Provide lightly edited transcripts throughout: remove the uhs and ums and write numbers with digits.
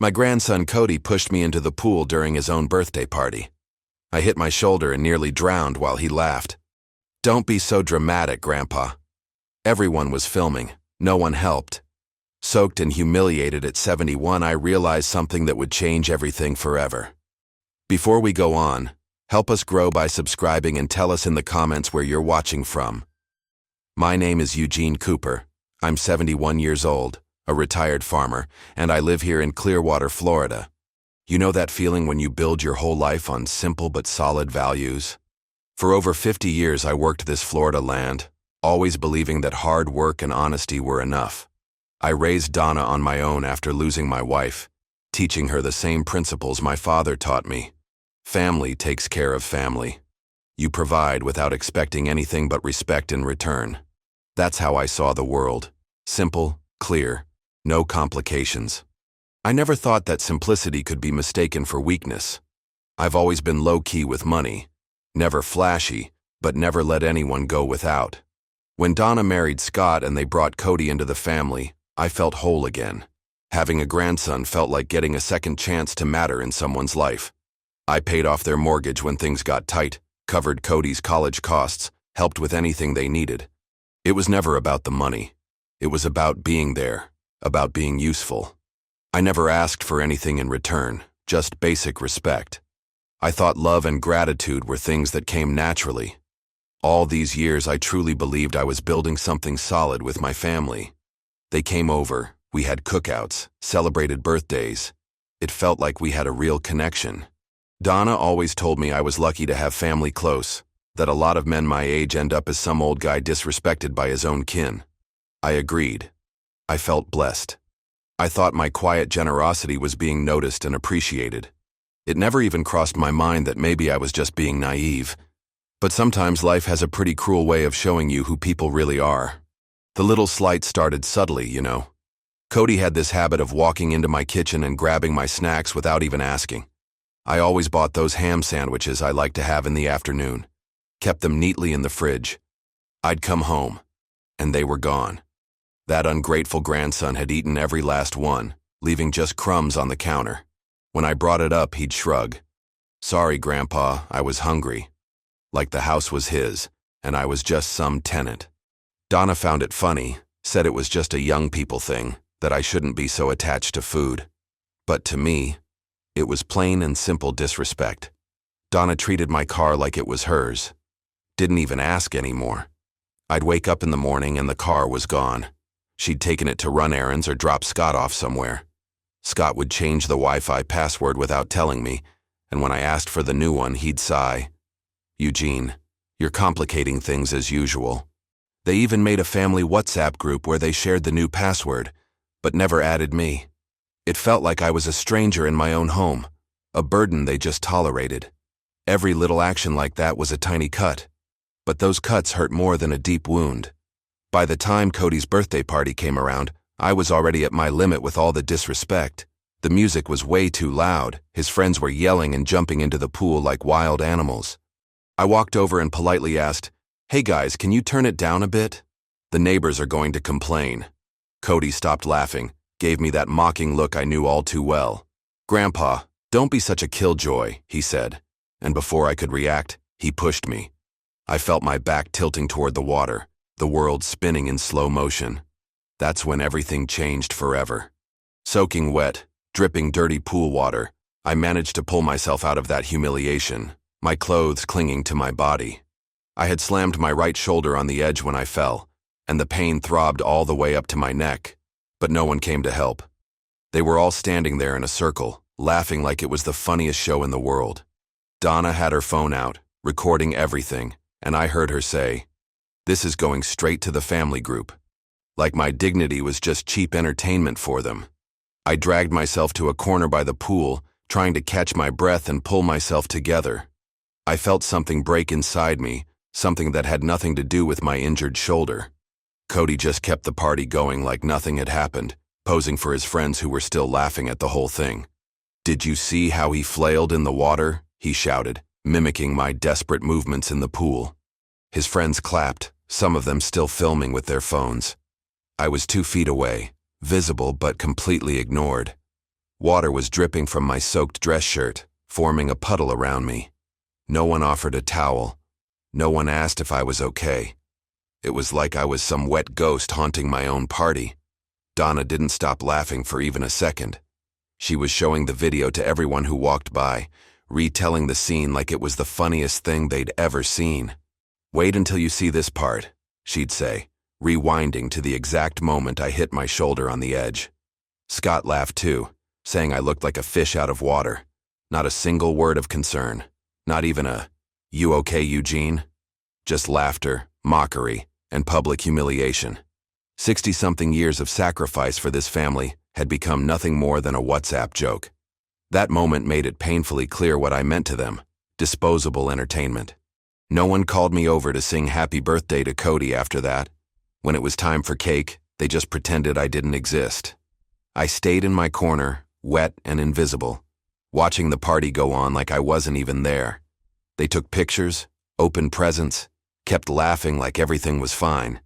My grandson Cody pushed me into the pool during his own birthday party. I hit my shoulder and nearly drowned while he laughed. "Don't be so dramatic, Grandpa." Everyone was filming. No one helped. Soaked and humiliated at 71, I realized something that would change everything forever. Before we go on, help us grow by subscribing and tell us in the comments where you're watching from. My name is Eugene Cooper. I'm 71 years old, a retired farmer, and I live here in Clearwater, Florida. You know that feeling when you build your whole life on simple but solid values? For over 50 years I worked this Florida land, always believing that hard work and honesty were enough. I raised Donna on my own after losing my wife, teaching her the same principles my father taught me. Family takes care of family. You provide without expecting anything but respect in return. That's how I saw the world. Simple, clear, no complications. I never thought that simplicity could be mistaken for weakness. I've always been low-key with money, never flashy, but never let anyone go without. When Donna married Scott and they brought Cody into the family, I felt whole again. Having a grandson felt like getting a second chance to matter in someone's life. I paid off their mortgage when things got tight, covered Cody's college costs, helped with anything they needed. It was never about the money. It was about being there, about being useful. I never asked for anything in return, just basic respect. I thought love and gratitude were things that came naturally. All these years I truly believed I was building something solid with my family. They came over, we had cookouts, celebrated birthdays. It felt like we had a real connection. Donna always told me I was lucky to have family close, that a lot of men my age end up as some old guy disrespected by his own kin. I agreed. I felt blessed. I thought my quiet generosity was being noticed and appreciated. It never even crossed my mind that maybe I was just being naive. But sometimes life has a pretty cruel way of showing you who people really are. The little slights started subtly, you know. Cody had this habit of walking into my kitchen and grabbing my snacks without even asking. I always bought those ham sandwiches I liked to have in the afternoon, kept them neatly in the fridge. I'd come home, and they were gone. That ungrateful grandson had eaten every last one, leaving just crumbs on the counter. When I brought it up, he'd shrug. "Sorry, Grandpa, I was hungry." Like the house was his, and I was just some tenant. Donna found it funny, said it was just a young people thing, that I shouldn't be so attached to food. But to me, it was plain and simple disrespect. Donna treated my car like it was hers. Didn't even ask anymore. I'd wake up in the morning and the car was gone. She'd taken it to run errands or drop Scott off somewhere. Scott would change the Wi-Fi password without telling me, and when I asked for the new one, he'd sigh. "Eugene, you're complicating things as usual." They even made a family WhatsApp group where they shared the new password, but never added me. It felt like I was a stranger in my own home, a burden they just tolerated. Every little action like that was a tiny cut, but those cuts hurt more than a deep wound. By the time Cody's birthday party came around, I was already at my limit with all the disrespect. The music was way too loud, his friends were yelling and jumping into the pool like wild animals. I walked over and politely asked, "Hey guys, can you turn it down a bit? The neighbors are going to complain." Cody stopped laughing, gave me that mocking look I knew all too well. "Grandpa, don't be such a killjoy," he said, and before I could react, he pushed me. I felt my back tilting toward the water, the world spinning in slow motion. That's when everything changed forever. Soaking wet, dripping dirty pool water, I managed to pull myself out of that humiliation, my clothes clinging to my body. I had slammed my right shoulder on the edge when I fell, and the pain throbbed all the way up to my neck, but no one came to help. They were all standing there in a circle, laughing like it was the funniest show in the world. Donna had her phone out, recording everything, and I heard her say, "This is going straight to the family group." Like my dignity was just cheap entertainment for them. I dragged myself to a corner by the pool, trying to catch my breath and pull myself together. I felt something break inside me, something that had nothing to do with my injured shoulder. Cody just kept the party going like nothing had happened, posing for his friends who were still laughing at the whole thing. "Did you see how he flailed in the water?" he shouted, mimicking my desperate movements in the pool. His friends clapped, some of them still filming with their phones. I was 2 feet away, visible but completely ignored. Water was dripping from my soaked dress shirt, forming a puddle around me. No one offered a towel. No one asked if I was okay. It was like I was some wet ghost haunting my own party. Donna didn't stop laughing for even a second. She was showing the video to everyone who walked by, retelling the scene like it was the funniest thing they'd ever seen. "Wait until you see this part," she'd say, rewinding to the exact moment I hit my shoulder on the edge. Scott laughed too, saying I looked like a fish out of water. Not a single word of concern. Not even a, "You okay, Eugene?" Just laughter, mockery, and public humiliation. 60-something years of sacrifice for this family had become nothing more than a WhatsApp joke. That moment made it painfully clear what I meant to them: disposable entertainment. No one called me over to sing happy birthday to Cody after that. When it was time for cake, they just pretended I didn't exist. I stayed in my corner, wet and invisible, watching the party go on like I wasn't even there. They took pictures, opened presents, kept laughing like everything was fine.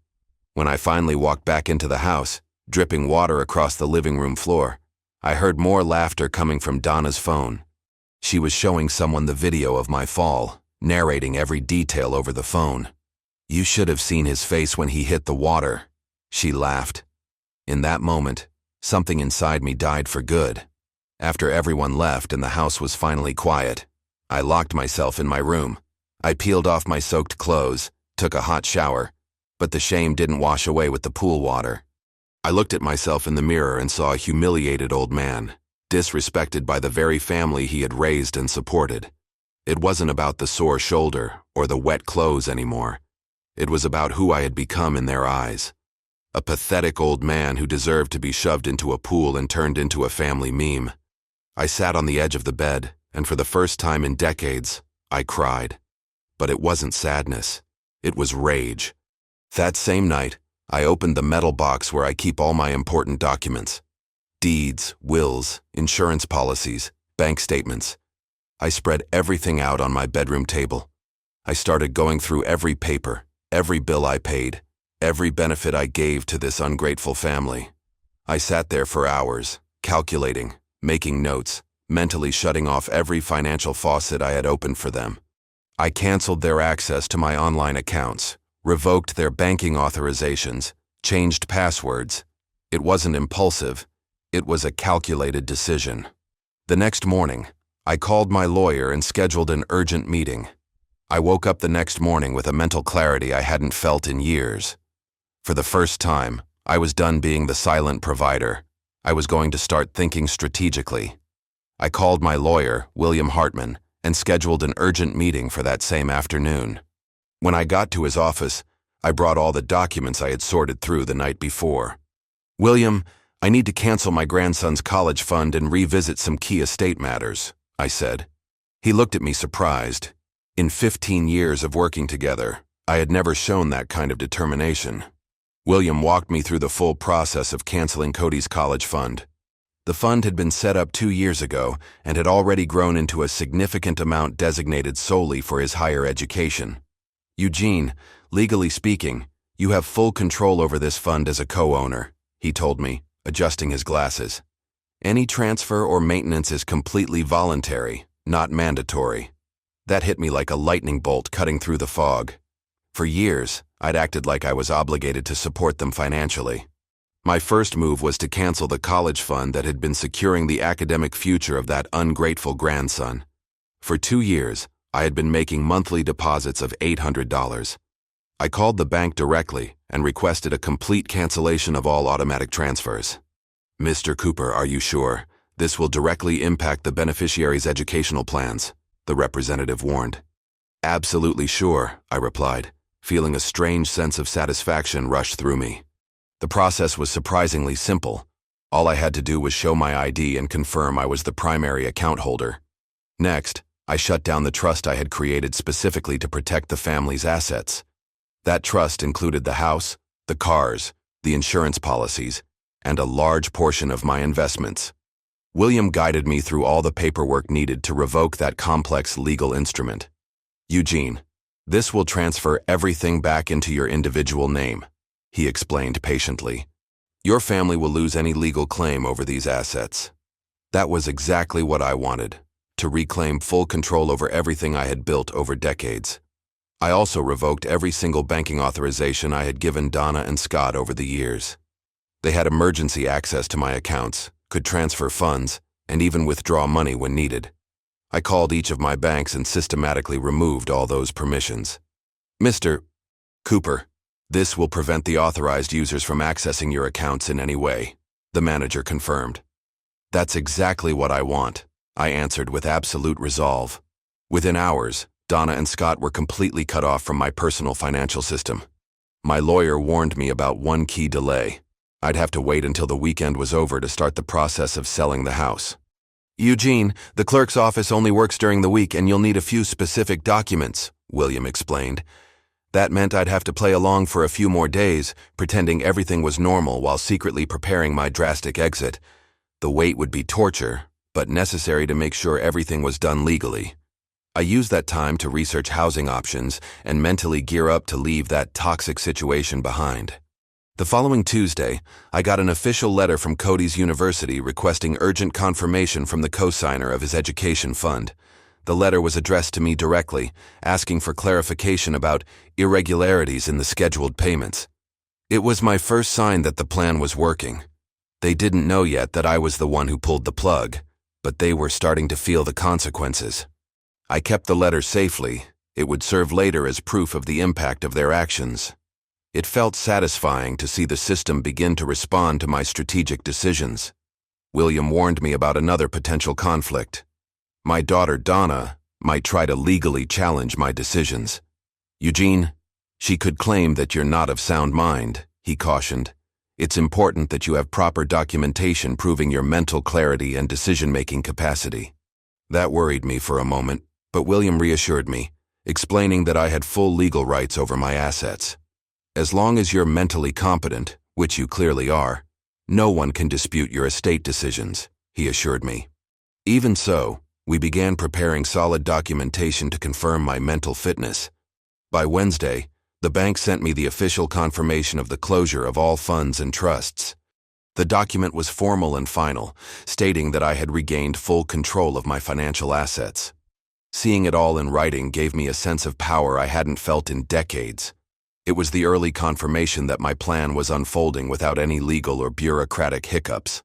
When I finally walked back into the house, dripping water across the living room floor, I heard more laughter coming from Donna's phone. She was showing someone the video of my fall, narrating every detail over the phone. "You should have seen his face when he hit the water," she laughed. In that moment, something inside me died for good. After everyone left and the house was finally quiet, I locked myself in my room. I peeled off my soaked clothes, took a hot shower, but the shame didn't wash away with the pool water. I looked at myself in the mirror and saw a humiliated old man, disrespected by the very family he had raised and supported. It wasn't about the sore shoulder or the wet clothes anymore. It was about who I had become in their eyes. A pathetic old man who deserved to be shoved into a pool and turned into a family meme. I sat on the edge of the bed, and for the first time in decades, I cried. But it wasn't sadness. It was rage. That same night, I opened the metal box where I keep all my important documents. Deeds, wills, insurance policies, bank statements. I spread everything out on my bedroom table. I started going through every paper, every bill I paid, every benefit I gave to this ungrateful family. I sat there for hours, calculating, making notes, mentally shutting off every financial faucet I had opened for them. I canceled their access to my online accounts, revoked their banking authorizations, changed passwords. It wasn't impulsive. It was a calculated decision. The next morning, I called my lawyer and scheduled an urgent meeting. I woke up the next morning with a mental clarity I hadn't felt in years. For the first time, I was done being the silent provider. I was going to start thinking strategically. I called my lawyer, William Hartman, and scheduled an urgent meeting for that same afternoon. When I got to his office, I brought all the documents I had sorted through the night before. "William, I need to cancel my grandson's college fund and revisit some key estate matters," I said. He looked at me surprised. In 15 years of working together, I had never shown that kind of determination. William walked me through the full process of canceling Cody's college fund. The fund had been set up 2 years ago and had already grown into a significant amount designated solely for his higher education. "Eugene, legally speaking, you have full control over this fund as a co-owner," he told me, adjusting his glasses. "Any transfer or maintenance is completely voluntary, not mandatory." That hit me like a lightning bolt cutting through the fog. For years, I'd acted like I was obligated to support them financially. My first move was to cancel the college fund that had been securing the academic future of that ungrateful grandson. For 2 years, I had been making monthly deposits of $800. I called the bank directly and requested a complete cancellation of all automatic transfers. "Mr. Cooper, are you sure? This will directly impact the beneficiary's educational plans," the representative warned. "Absolutely sure," I replied, feeling a strange sense of satisfaction rush through me. The process was surprisingly simple. All I had to do was show my ID and confirm I was the primary account holder. Next, I shut down the trust I had created specifically to protect the family's assets. That trust included the house, the cars, the insurance policies, and a large portion of my investments. William guided me through all the paperwork needed to revoke that complex legal instrument. "Eugene, this will transfer everything back into your individual name," he explained patiently. "Your family will lose any legal claim over these assets." That was exactly what I wanted, to reclaim full control over everything I had built over decades. I also revoked every single banking authorization I had given Donna and Scott over the years. They had emergency access to my accounts, could transfer funds, and even withdraw money when needed. I called each of my banks and systematically removed all those permissions. Mr. Cooper, this will prevent the authorized users from accessing your accounts in any way, the manager confirmed. That's exactly what I want, I answered with absolute resolve. Within hours, Donna and Scott were completely cut off from my personal financial system. My lawyer warned me about one key delay. I'd have to wait until the weekend was over to start the process of selling the house. Eugene, the clerk's office only works during the week and you'll need a few specific documents, William explained. That meant I'd have to play along for a few more days, pretending everything was normal while secretly preparing my drastic exit. The wait would be torture, but necessary to make sure everything was done legally. I used that time to research housing options and mentally gear up to leave that toxic situation behind. The following Tuesday, I got an official letter from Cody's University requesting urgent confirmation from the co-signer of his education fund. The letter was addressed to me directly, asking for clarification about irregularities in the scheduled payments. It was my first sign that the plan was working. They didn't know yet that I was the one who pulled the plug, but they were starting to feel the consequences. I kept the letter safely. It would serve later as proof of the impact of their actions. It felt satisfying to see the system begin to respond to my strategic decisions. William warned me about another potential conflict. My daughter Donna might try to legally challenge my decisions. Eugene, she could claim that you're not of sound mind, he cautioned. It's important that you have proper documentation proving your mental clarity and decision-making capacity. That worried me for a moment, but William reassured me, explaining that I had full legal rights over my assets. As long as you're mentally competent, which you clearly are, no one can dispute your estate decisions, he assured me. Even so, we began preparing solid documentation to confirm my mental fitness. By Wednesday, the bank sent me the official confirmation of the closure of all funds and trusts. The document was formal and final, stating that I had regained full control of my financial assets. Seeing it all in writing gave me a sense of power I hadn't felt in decades. It was the early confirmation that my plan was unfolding without any legal or bureaucratic hiccups.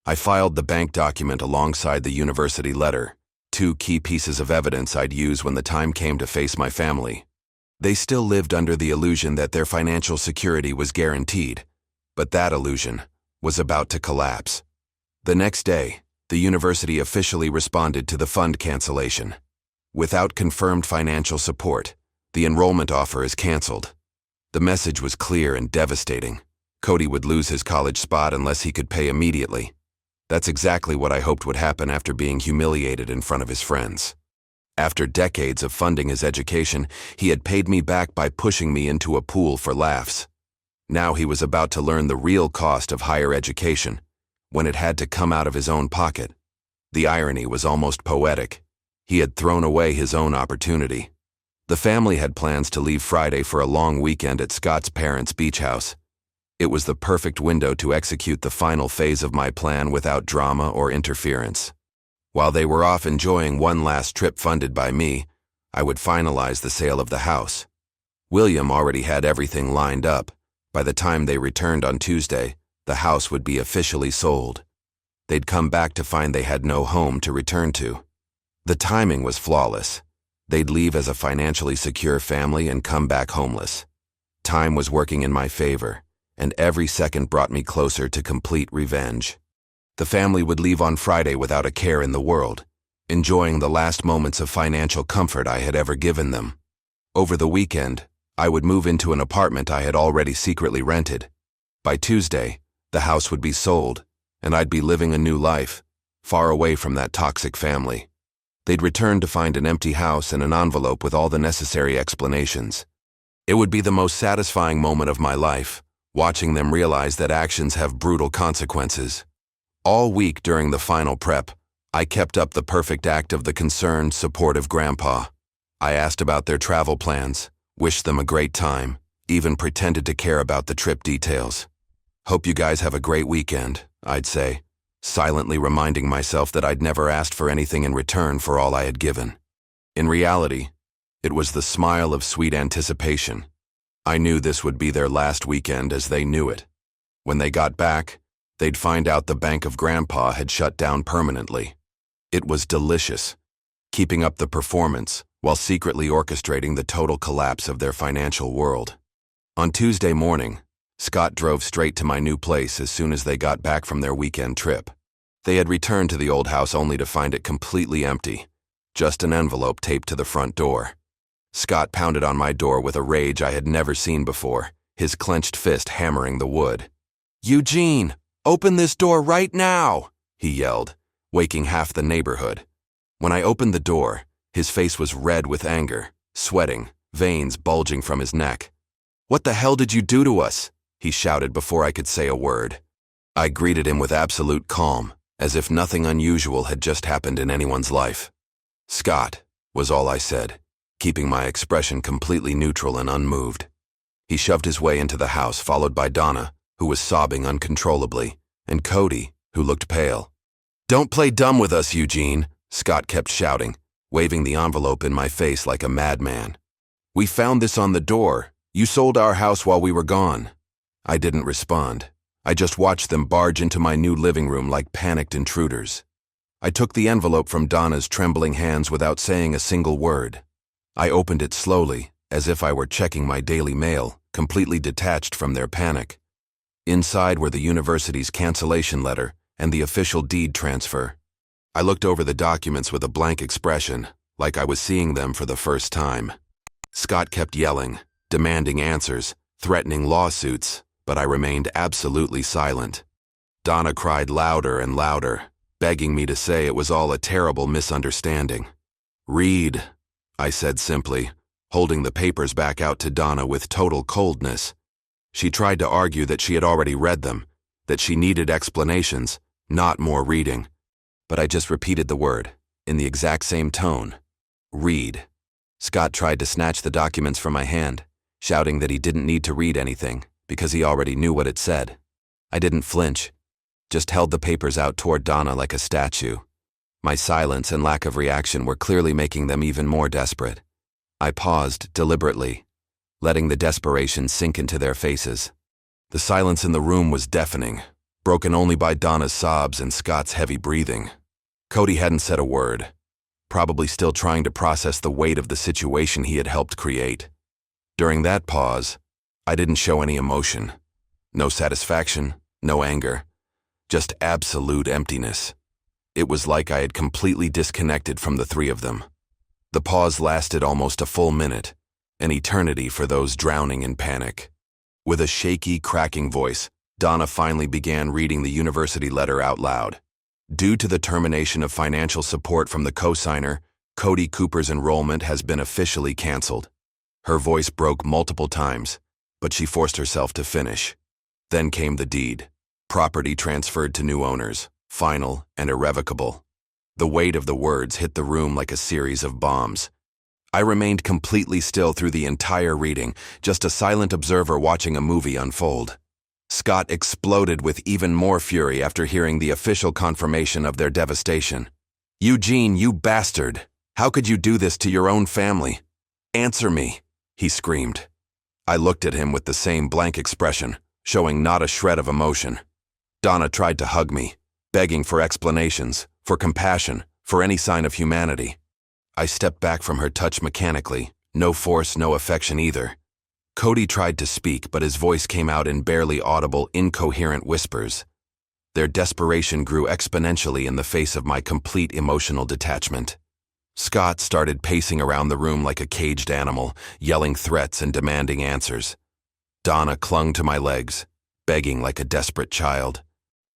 I filed the bank document alongside the university letter, two key pieces of evidence I'd use when the time came to face my family. They still lived under the illusion that their financial security was guaranteed, but that illusion was about to collapse. The next day, the university officially responded to the fund cancellation. Without confirmed financial support, the enrollment offer is canceled. The message was clear and devastating. Cody would lose his college spot unless he could pay immediately. That's exactly what I hoped would happen after being humiliated in front of his friends. After decades of funding his education, he had paid me back by pushing me into a pool for laughs. Now he was about to learn the real cost of higher education, when it had to come out of his own pocket. The irony was almost poetic. He had thrown away his own opportunity. The family had plans to leave Friday for a long weekend at Scott's parents' beach house. It was the perfect window to execute the final phase of my plan without drama or interference. While they were off enjoying one last trip funded by me, I would finalize the sale of the house. William already had everything lined up. By the time they returned on Tuesday, the house would be officially sold. They'd come back to find they had no home to return to. The timing was flawless. They'd leave as a financially secure family and come back homeless. Time was working in my favor, and every second brought me closer to complete revenge. The family would leave on Friday without a care in the world, enjoying the last moments of financial comfort I had ever given them. Over the weekend, I would move into an apartment I had already secretly rented. By Tuesday, the house would be sold, and I'd be living a new life, far away from that toxic family. They'd return to find an empty house and an envelope with all the necessary explanations. It would be the most satisfying moment of my life, watching them realize that actions have brutal consequences. All week during the final prep, I kept up the perfect act of the concerned, supportive grandpa. I asked about their travel plans, wished them a great time, even pretended to care about the trip details. "Hope you guys have a great weekend," I'd say. silently reminding myself that I'd never asked for anything in return for all I had given. In reality, it was the smile of sweet anticipation. I knew this would be their last weekend as they knew it. When they got back, they'd find out the bank of Grandpa had shut down permanently. It was delicious, keeping up the performance while secretly orchestrating the total collapse of their financial world. On Tuesday morning, Scott drove straight to my new place as soon as they got back from their weekend trip. They had returned to the old house only to find it completely empty, just an envelope taped to the front door. Scott pounded on my door with a rage I had never seen before, his clenched fist hammering the wood. "Eugene, open this door right now!" he yelled, waking half the neighborhood. When I opened the door, his face was red with anger, sweating, veins bulging from his neck. "What the hell did you do to us?" he shouted before I could say a word. I greeted him with absolute calm, as if nothing unusual had just happened in anyone's life. "Scott," was all I said, keeping my expression completely neutral and unmoved. He shoved his way into the house, followed by Donna, who was sobbing uncontrollably, and Cody, who looked pale. "Don't play dumb with us, Eugene," Scott kept shouting, waving the envelope in my face like a madman. "We found this on the door. You sold our house while we were gone." I didn't respond. I just watched them barge into my new living room like panicked intruders. I took the envelope from Donna's trembling hands without saying a single word. I opened it slowly, as if I were checking my daily mail, completely detached from their panic. Inside were the university's cancellation letter and the official deed transfer. I looked over the documents with a blank expression, like I was seeing them for the first time. Scott kept yelling, demanding answers, threatening lawsuits, but I remained absolutely silent. Donna cried louder and louder, begging me to say it was all a terrible misunderstanding. "Read," I said simply, holding the papers back out to Donna with total coldness. She tried to argue that she had already read them, that she needed explanations, not more reading. But I just repeated the word, in the exact same tone. "Read." Scott tried to snatch the documents from my hand, shouting that he didn't need to read anything, because he already knew what it said. I didn't flinch, just held the papers out toward Donna like a statue. My silence and lack of reaction were clearly making them even more desperate. I paused deliberately, letting the desperation sink into their faces. The silence in the room was deafening, broken only by Donna's sobs and Scott's heavy breathing. Cody hadn't said a word, probably still trying to process the weight of the situation he had helped create. During that pause, I didn't show any emotion. No satisfaction, no anger, just absolute emptiness. It was like I had completely disconnected from the three of them. The pause lasted almost a full minute, an eternity for those drowning in panic. With a shaky, cracking voice, Donna finally began reading the university letter out loud. Due to the termination of financial support from the co-signer, Cody Cooper's enrollment has been officially canceled. Her voice broke multiple times, but she forced herself to finish. Then came the deed. Property transferred to new owners, final and irrevocable. The weight of the words hit the room like a series of bombs. I remained completely still through the entire reading, just a silent observer watching a movie unfold. Scott exploded with even more fury after hearing the official confirmation of their devastation. "Eugene, you bastard! How could you do this to your own family? Answer me!" he screamed. I looked at him with the same blank expression, showing not a shred of emotion. Donna tried to hug me, begging for explanations, for compassion, for any sign of humanity. I stepped back from her touch mechanically, no force, no affection either. Cody tried to speak, but his voice came out in barely audible, incoherent whispers. Their desperation grew exponentially in the face of my complete emotional detachment. Scott started pacing around the room like a caged animal, yelling threats and demanding answers. Donna clung to my legs, begging like a desperate child.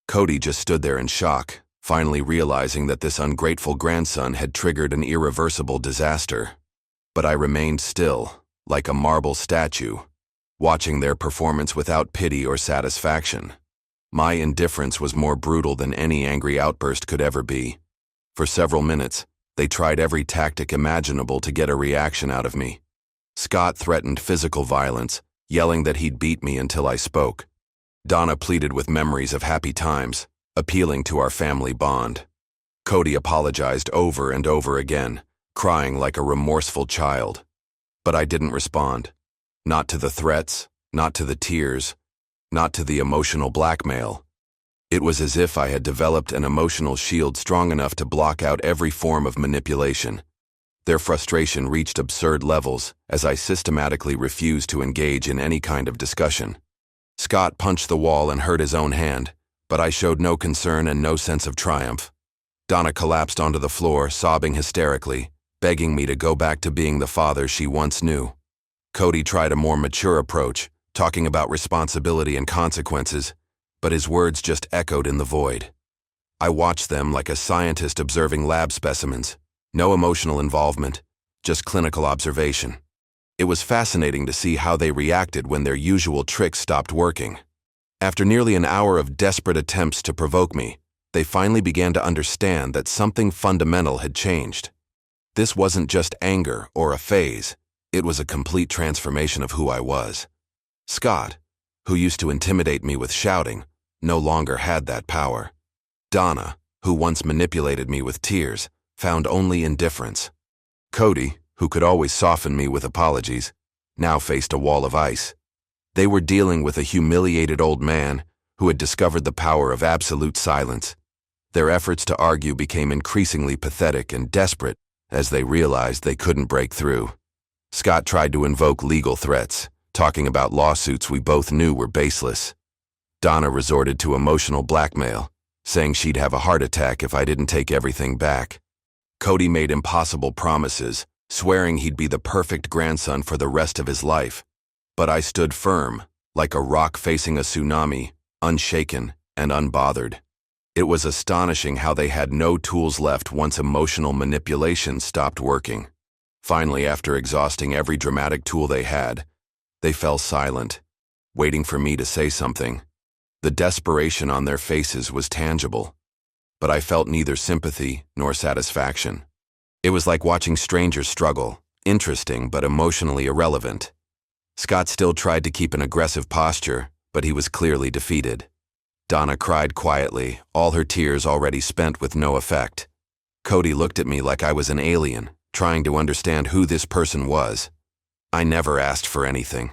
Cody just stood there in shock, finally realizing that this ungrateful grandson had triggered an irreversible disaster. But I remained still, like a marble statue, watching their performance without pity or satisfaction. My indifference was more brutal than any angry outburst could ever be. For several minutes, they tried every tactic imaginable to get a reaction out of me. Scott threatened physical violence, yelling that he'd beat me until I spoke. Donna pleaded with memories of happy times, appealing to our family bond. Cody apologized over and over again, crying like a remorseful child. But I didn't respond. Not to the threats, not to the tears, not to the emotional blackmail. It was as if I had developed an emotional shield strong enough to block out every form of manipulation. Their frustration reached absurd levels as I systematically refused to engage in any kind of discussion. Scott punched the wall and hurt his own hand, but I showed no concern and no sense of triumph. Donna collapsed onto the floor, sobbing hysterically, begging me to go back to being the father she once knew. Cody tried a more mature approach, talking about responsibility and consequences, but his words just echoed in the void. I watched them like a scientist observing lab specimens. No emotional involvement, just clinical observation. It was fascinating to see how they reacted when their usual tricks stopped working. After nearly an hour of desperate attempts to provoke me, they finally began to understand that something fundamental had changed. This wasn't just anger or a phase, it was a complete transformation of who I was. Scott, who used to intimidate me with shouting, no longer had that power. Donna, who once manipulated me with tears, found only indifference. Cody, who could always soften me with apologies, now faced a wall of ice. They were dealing with a humiliated old man who had discovered the power of absolute silence. Their efforts to argue became increasingly pathetic and desperate as they realized they couldn't break through. Scott tried to invoke legal threats, talking about lawsuits we both knew were baseless. Donna resorted to emotional blackmail, saying she'd have a heart attack if I didn't take everything back. Cody made impossible promises, swearing he'd be the perfect grandson for the rest of his life. But I stood firm, like a rock facing a tsunami, unshaken and unbothered. It was astonishing how they had no tools left once emotional manipulation stopped working. Finally, after exhausting every dramatic tool they had, they fell silent, waiting for me to say something. The desperation on their faces was tangible, but I felt neither sympathy nor satisfaction. It was like watching strangers struggle, interesting but emotionally irrelevant. Scott still tried to keep an aggressive posture, but he was clearly defeated. Donna cried quietly, all her tears already spent with no effect. Cody looked at me like I was an alien, trying to understand who this person was. I never asked for anything.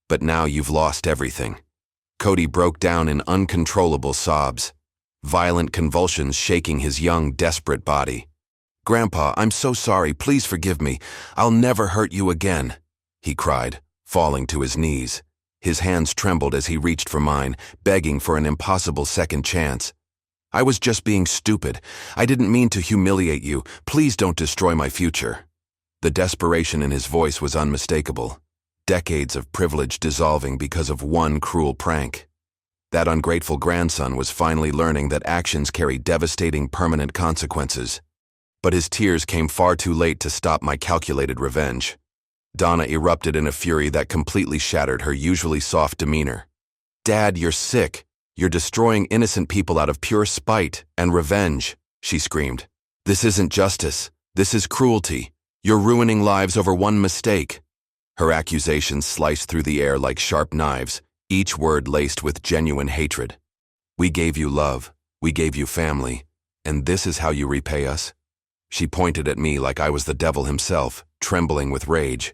But now you've lost everything. Cody broke down in uncontrollable sobs, violent convulsions shaking his young, desperate body. "Grandpa, I'm so sorry, please forgive me. I'll never hurt you again," he cried, falling to his knees. His hands trembled as he reached for mine, begging for an impossible second chance. "I was just being stupid. I didn't mean to humiliate you. Please don't destroy my future." The desperation in his voice was unmistakable. Decades of privilege dissolving because of one cruel prank. That ungrateful grandson was finally learning that actions carry devastating permanent consequences. But his tears came far too late to stop my calculated revenge. Donna erupted in a fury that completely shattered her usually soft demeanor. "Dad, you're sick. You're destroying innocent people out of pure spite and revenge," she screamed. "This isn't justice. This is cruelty. You're ruining lives over one mistake." Her accusations sliced through the air like sharp knives, each word laced with genuine hatred. "We gave you love. We gave you family. And this is how you repay us?" She pointed at me like I was the devil himself, trembling with rage.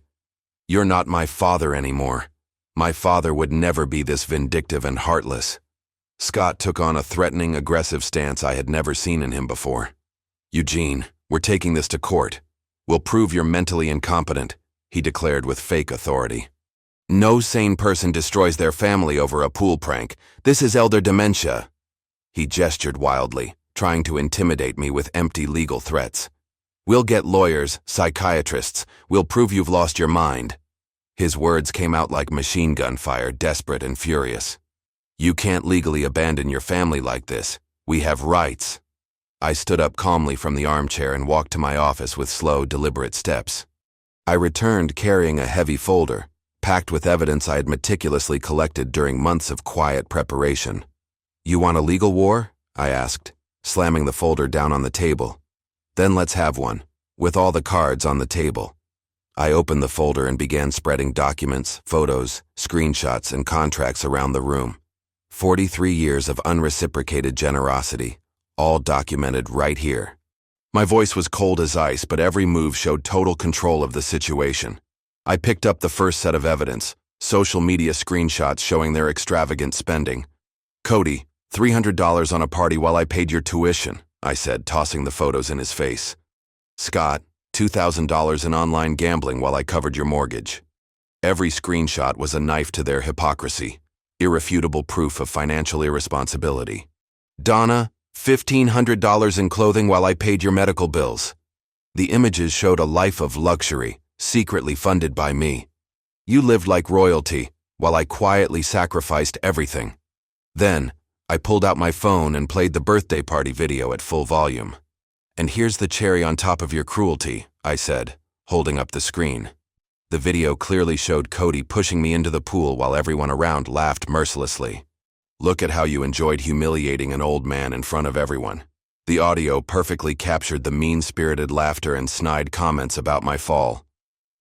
"You're not my father anymore. My father would never be this vindictive and heartless." Scott took on a threatening, aggressive stance I had never seen in him before. "Eugene, we're taking this to court. We'll prove you're mentally incompetent," he declared with fake authority. "No sane person destroys their family over a pool prank. This is elder dementia." He gestured wildly, trying to intimidate me with empty legal threats. "We'll get lawyers, psychiatrists. We'll prove you've lost your mind." His words came out like machine gun fire, desperate and furious. "You can't legally abandon your family like this. We have rights." I stood up calmly from the armchair and walked to my office with slow, deliberate steps. I returned carrying a heavy folder, packed with evidence I had meticulously collected during months of quiet preparation. "You want a legal war?" I asked, slamming the folder down on the table. "Then let's have one, with all the cards on the table." I opened the folder and began spreading documents, photos, screenshots, and contracts around the room. 43 years of unreciprocated generosity, all documented right here. My voice was cold as ice, but every move showed total control of the situation. I picked up the first set of evidence, social media screenshots showing their extravagant spending. "Cody, $300 on a party while I paid your tuition," I said, tossing the photos in his face. "Scott, $2,000 in online gambling while I covered your mortgage." Every screenshot was a knife to their hypocrisy, irrefutable proof of financial irresponsibility. "Donna, $1,500 in clothing while I paid your medical bills." The images showed a life of luxury, secretly funded by me. "You lived like royalty, while I quietly sacrificed everything." Then, I pulled out my phone and played the birthday party video at full volume. "And here's the cherry on top of your cruelty," I said, holding up the screen. The video clearly showed Cody pushing me into the pool while everyone around laughed mercilessly. "Look at how you enjoyed humiliating an old man in front of everyone." The audio perfectly captured the mean-spirited laughter and snide comments about my fall.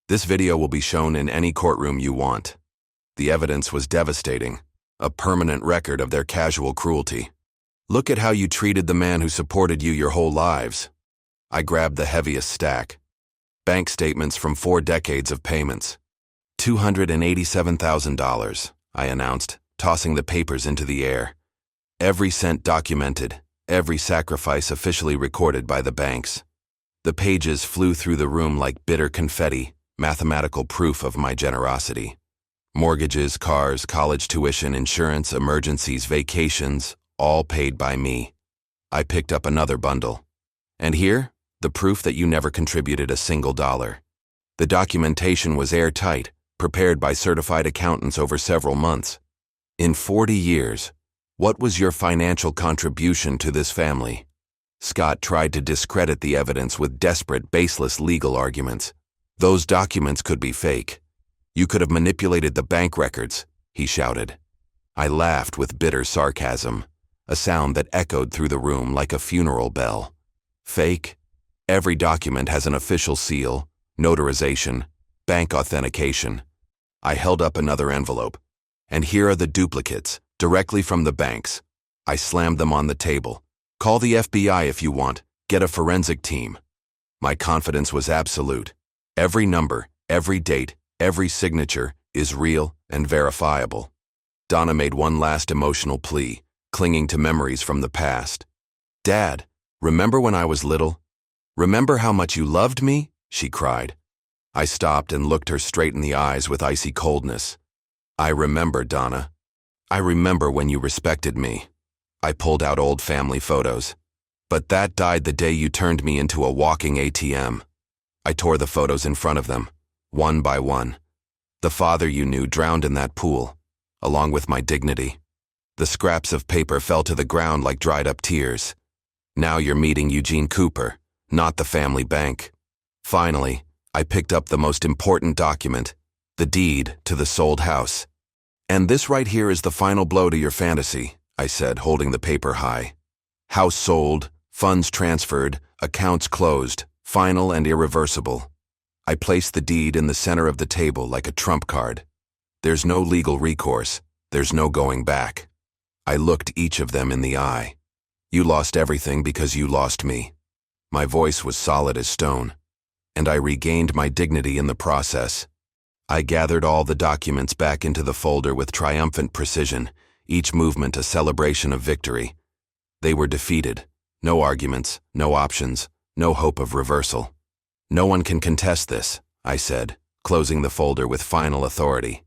"This video will be shown in any courtroom you want." The evidence was devastating, a permanent record of their casual cruelty. "Look at how you treated the man who supported you your whole lives." I grabbed the heaviest stack. Bank statements from 4 decades of payments. $287,000, I announced, tossing the papers into the air. Every cent documented, every sacrifice officially recorded by the banks. The pages flew through the room like bitter confetti, mathematical proof of my generosity. Mortgages, cars, college tuition, insurance, emergencies, vacations, all paid by me. I picked up another bundle. "And here, the proof that you never contributed a single dollar." The documentation was airtight, prepared by certified accountants over several months. "In 40 years, what was your financial contribution to this family?" Scott tried to discredit the evidence with desperate, baseless legal arguments. "Those documents could be fake. You could have manipulated the bank records," he shouted. I laughed with bitter sarcasm, a sound that echoed through the room like a funeral bell. "Fake? Every document has an official seal, notarization, bank authentication." I held up another envelope. "And here are the duplicates, directly from the banks." I slammed them on the table. "Call the FBI if you want. Get a forensic team." My confidence was absolute. Every number, every date, every signature is real and verifiable. Donna made one last emotional plea, clinging to memories from the past. "Dad, remember when I was little? Remember how much you loved me?" she cried. I stopped and looked her straight in the eyes with icy coldness. "I remember, Donna. I remember when you respected me." I pulled out old family photos. "But that died the day you turned me into a walking ATM." I tore the photos in front of them, one by one. "The father you knew drowned in that pool, along with my dignity." The scraps of paper fell to the ground like dried-up tears. "Now you're meeting Eugene Cooper, not the family bank." Finally, I picked up the most important document, the deed to the sold house. "And this right here is the final blow to your fantasy," I said, holding the paper high. "House sold, funds transferred, accounts closed, final and irreversible." I placed the deed in the center of the table like a trump card. There's no legal recourse. There's no going back. I looked each of them in the eye. "You lost everything because you lost me." My voice was solid as stone, and I regained my dignity in the process. I gathered all the documents back into the folder with triumphant precision, each movement a celebration of victory. They were defeated. No arguments, no options, no hope of reversal. "No one can contest this," I said, closing the folder with final authority.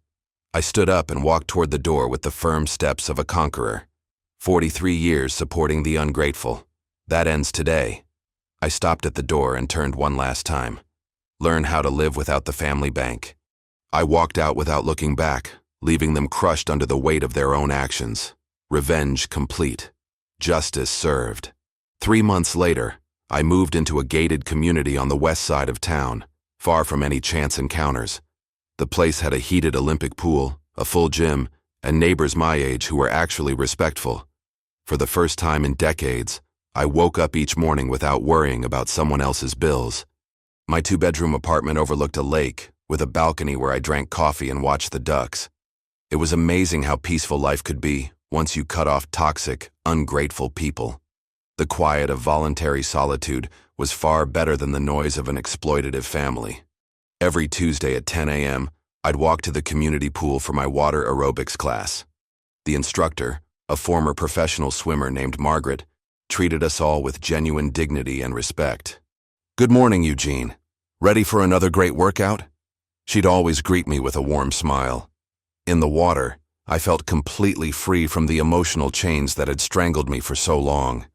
I stood up and walked toward the door with the firm steps of a conqueror. 43 years supporting the ungrateful. That ends today. I stopped at the door and turned one last time. Learn how to live without the family bank. I walked out without looking back, leaving them crushed under the weight of their own actions. Revenge complete. Justice served. 3 months later, I moved into a gated community on the west side of town, far from any chance encounters. The place had a heated Olympic pool, a full gym, and neighbors my age who were actually respectful. For the first time in decades, I woke up each morning without worrying about someone else's bills. My 2-bedroom apartment overlooked a lake, with a balcony where I drank coffee and watched the ducks. It was amazing how peaceful life could be once you cut off toxic, ungrateful people. The quiet of voluntary solitude was far better than the noise of an exploitative family. Every Tuesday at 10 a.m., I'd walk to the community pool for my water aerobics class. The instructor, a former professional swimmer named Margaret, treated us all with genuine dignity and respect. "Good morning, Eugene. Ready for another great workout?" She'd always greet me with a warm smile. In the water, I felt completely free from the emotional chains that had strangled me for so long.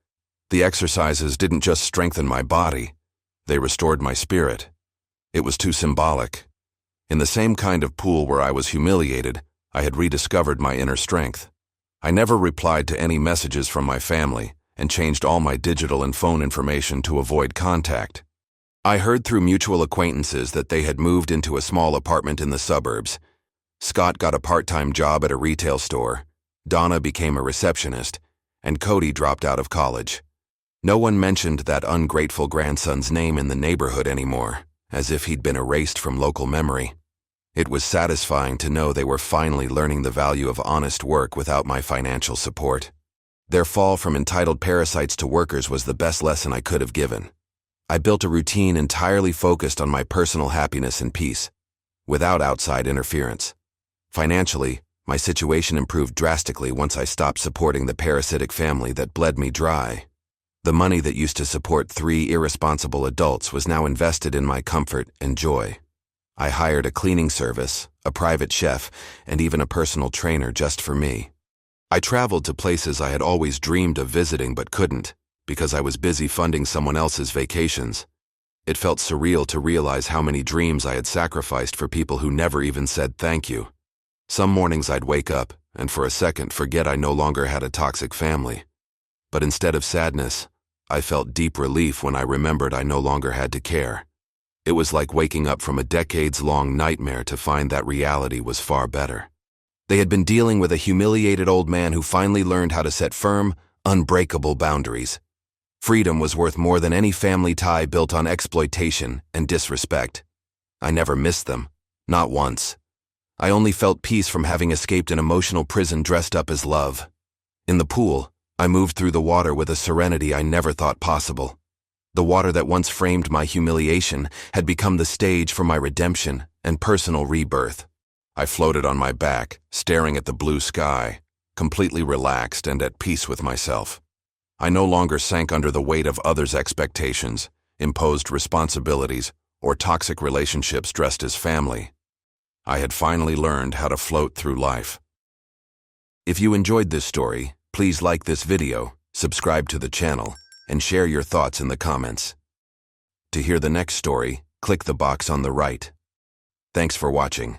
The exercises didn't just strengthen my body, they restored my spirit. It was too symbolic. In the same kind of pool where I was humiliated, I had rediscovered my inner strength. I never replied to any messages from my family and changed all my digital and phone information to avoid contact. I heard through mutual acquaintances that they had moved into a small apartment in the suburbs. Scott got a part-time job at a retail store, Donna became a receptionist, and Cody dropped out of college. No one mentioned that ungrateful grandson's name in the neighborhood anymore, as if he'd been erased from local memory. It was satisfying to know they were finally learning the value of honest work without my financial support. Their fall from entitled parasites to workers was the best lesson I could have given. I built a routine entirely focused on my personal happiness and peace, without outside interference. Financially, my situation improved drastically once I stopped supporting the parasitic family that bled me dry. The money that used to support 3 irresponsible adults was now invested in my comfort and joy. I hired a cleaning service, a private chef, and even a personal trainer just for me. I traveled to places I had always dreamed of visiting but couldn't, because I was busy funding someone else's vacations. It felt surreal to realize how many dreams I had sacrificed for people who never even said thank you. Some mornings I'd wake up and for a second forget I no longer had a toxic family. But instead of sadness, I felt deep relief when I remembered I no longer had to care. It was like waking up from a decades-long nightmare to find that reality was far better. They had been dealing with a humiliated old man who finally learned how to set firm, unbreakable boundaries. Freedom was worth more than any family tie built on exploitation and disrespect. I never missed them, not once. I only felt peace from having escaped an emotional prison dressed up as love. In the pool, I moved through the water with a serenity I never thought possible. The water that once framed my humiliation had become the stage for my redemption and personal rebirth. I floated on my back, staring at the blue sky, completely relaxed and at peace with myself. I no longer sank under the weight of others' expectations, imposed responsibilities, or toxic relationships dressed as family. I had finally learned how to float through life. If you enjoyed this story, please like this video, subscribe to the channel, and share your thoughts in the comments. To hear the next story, click the box on the right. Thanks for watching.